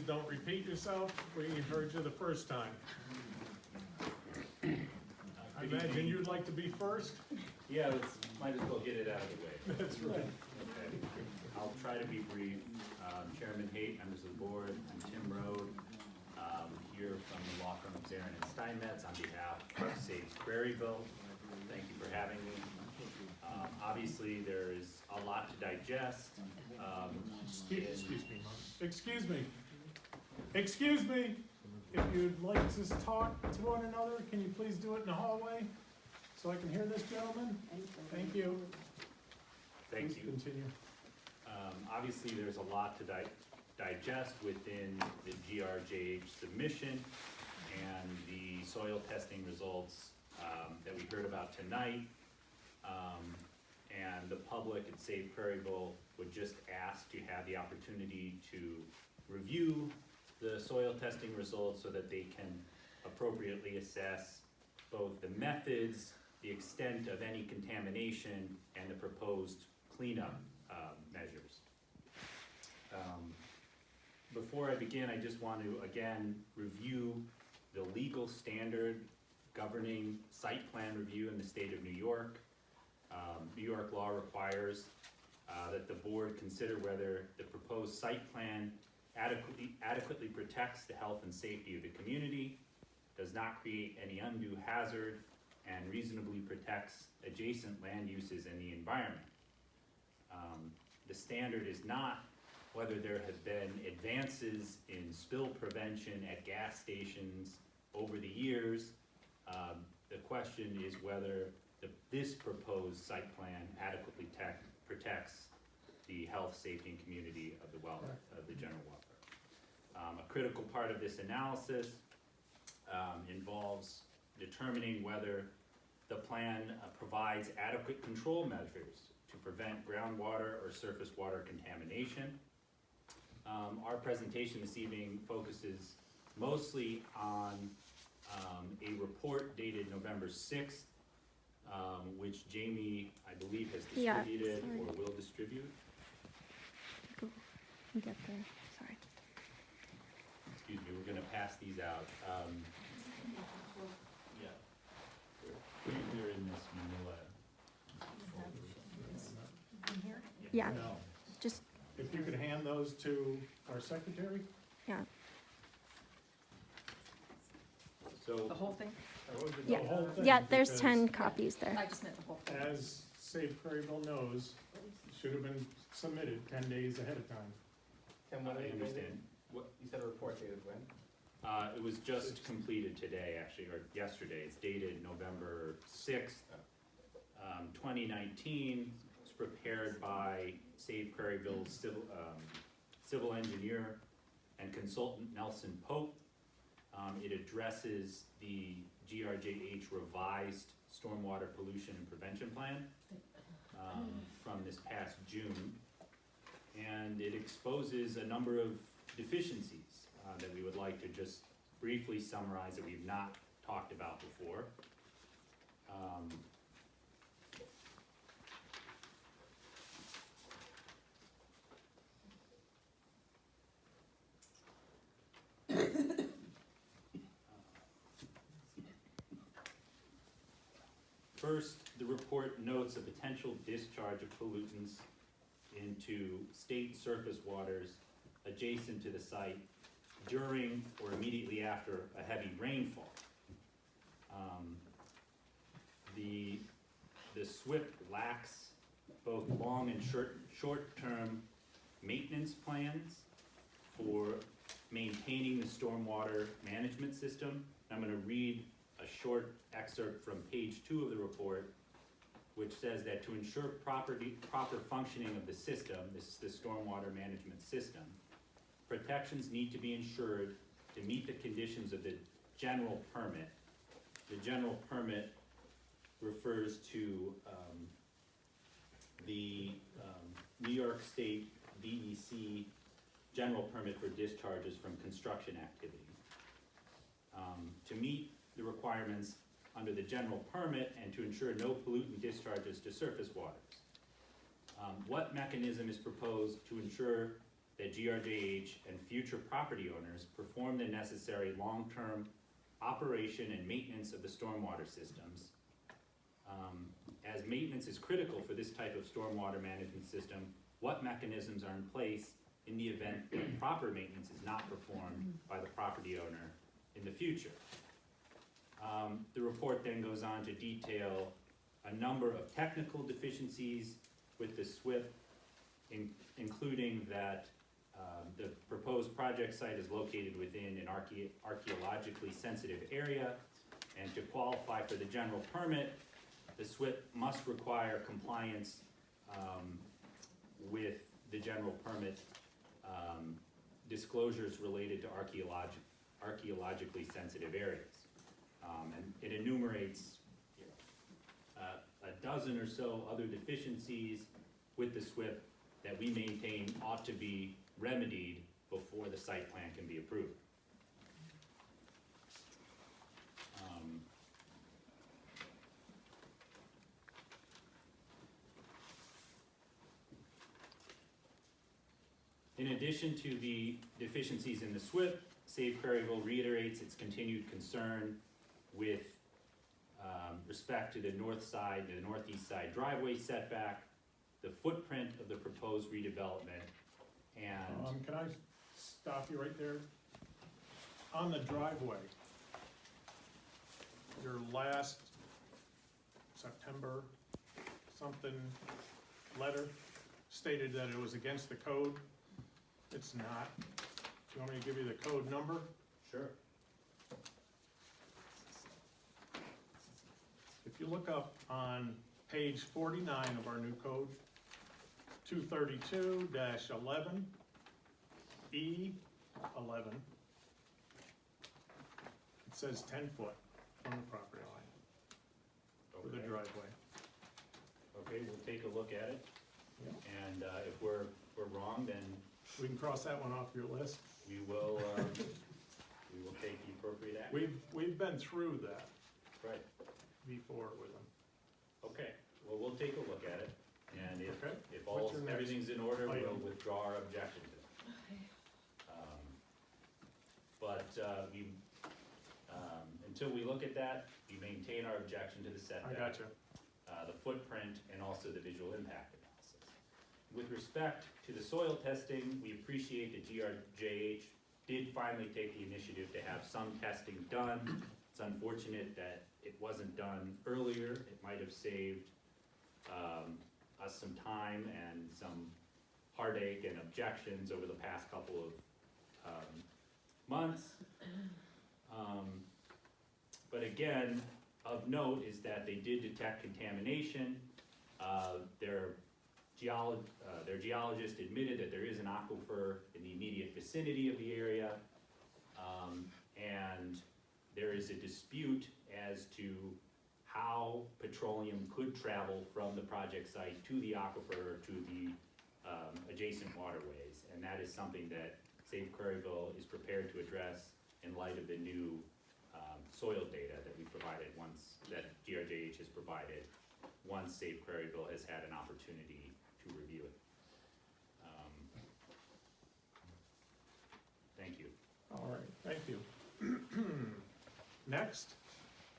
don't repeat yourself. We heard you the first time. I imagine you'd like to be first? Yeah, might as well get it out of the way. That's right. Okay. I'll try to be brief. Chairman Haight, members of the board, I'm Tim Rode, here from the law firm of Zarin and Steinmetz on behalf of Save Craryville. Thank you for having me. Obviously, there is a lot to digest. Excuse me, Mom. Excuse me. Excuse me. If you'd like to talk to one another, can you please do it in the hallway so I can hear this gentleman? Thank you. Thank Please you. continue. Obviously, there's a lot to digest within the GRJH submission and the soil testing results that we heard about tonight. And the public at Save Craryville would just ask to have the opportunity to review the soil testing results so that they can appropriately assess both the methods, the extent of any contamination, and the proposed cleanup measures. Before I begin, I just want to again review the legal standard governing site plan review in the state of New York. New York law requires that the board consider whether the proposed site plan adequately protects the health and safety of the community, does not create any undue hazard, and reasonably protects adjacent land uses and the environment. The standard is not whether there have been advances in spill prevention at gas stations over the years. The question is whether this proposed site plan adequately protects the health, safety, and community of the general welfare. A critical part of this analysis involves determining whether the plan provides adequate control measures to prevent groundwater or surface water contamination. Our presentation this evening focuses mostly on a report dated November 6th, which Jamie, I believe, has distributed or will distribute. Get there, sorry. Excuse me, we're gonna pass these out. Yeah. They're in this manila. In here? Yeah, No. just, If you could hand those to our secretary? yeah, So, The whole thing? Yeah. The whole thing, yeah, there's because 10 copies there. I just meant the whole thing. As Save Craryville knows, it should have been submitted 10 days ahead of time. And when I understand. What, you said a report dated when? It was just completed today, actually, or yesterday. It's dated November 6th, 2019. It's prepared by Save Craryville's civil engineer and consultant Nelson Pope. It addresses the GRJH revised stormwater pollution and prevention plan from this past June. And it exposes a number of deficiencies that we would like to just briefly summarize that we've not talked about before. First, the report notes a potential discharge of pollutants into state surface waters adjacent to the site during or immediately after a heavy rainfall. The SWIP lacks both long and short-term maintenance plans for maintaining the stormwater management system. I'm going to read a short excerpt from page 2 of the report, which says that to ensure proper functioning of the system, this is the stormwater management system, protections need to be ensured to meet the conditions of the general permit. The general permit refers to the New York State DEC general permit for discharges from construction activity. To meet the requirements under the general permit and to ensure no pollutant discharges to surface waters. What mechanism is proposed to ensure that GRJH and future property owners perform the necessary long-term operation and maintenance of the stormwater systems. As maintenance is critical for this type of stormwater management system, what mechanisms are in place in the event that proper maintenance is not performed by the property owner in the future? The report then goes on to detail a number of technical deficiencies with the SWIP, including that the proposed project site is located within an archaeologically sensitive area, and to qualify for the general permit, the SWIP must require compliance with the general permit disclosures related to archaeologically sensitive areas. And it enumerates a dozen or so other deficiencies with the SWIP that we maintain ought to be remedied before the site plan can be approved. In addition to the deficiencies in the SWIP, Save Craryville reiterates its continued concern with respect to the northeast side driveway setback, the footprint of the proposed redevelopment, and Can I stop you right there? On the driveway, your last September something letter stated that it was against the code. It's not. Do you want me to give you the code number? sure. If you look up on page 49 of our new code, 232-11, E11, it says 10 foot from the property line for the Okay. driveway. Okay, we'll take a look at it, Yeah. and if we're wrong, then We can cross that one off your list. we will take the appropriate action. We've been through that Right, before with them. okay, well, we'll take a look at it, and Okay. if What's your next everything's in order, we'll item? withdraw our objection to it. But until we look at that, we maintain our objection to the setback. I gotcha. The footprint, and also the visual impact analysis. With respect to the soil testing, we appreciate that GRJH did finally take the initiative to have some testing done. It's unfortunate that it wasn't done earlier. It might have saved us some time and some heartache and objections over the past couple of months. But again, of note is that they did detect contamination. Their geologist admitted that there is an aquifer in the immediate vicinity of the area. And there is a dispute as to how petroleum could travel from the project site to the aquifer, to the adjacent waterways. And that is something that Save Craryville is prepared to address in light of the new soil data that we provided that GRJH has provided, once Save Craryville has had an opportunity to review it. Thank you. All right, thank you. Next,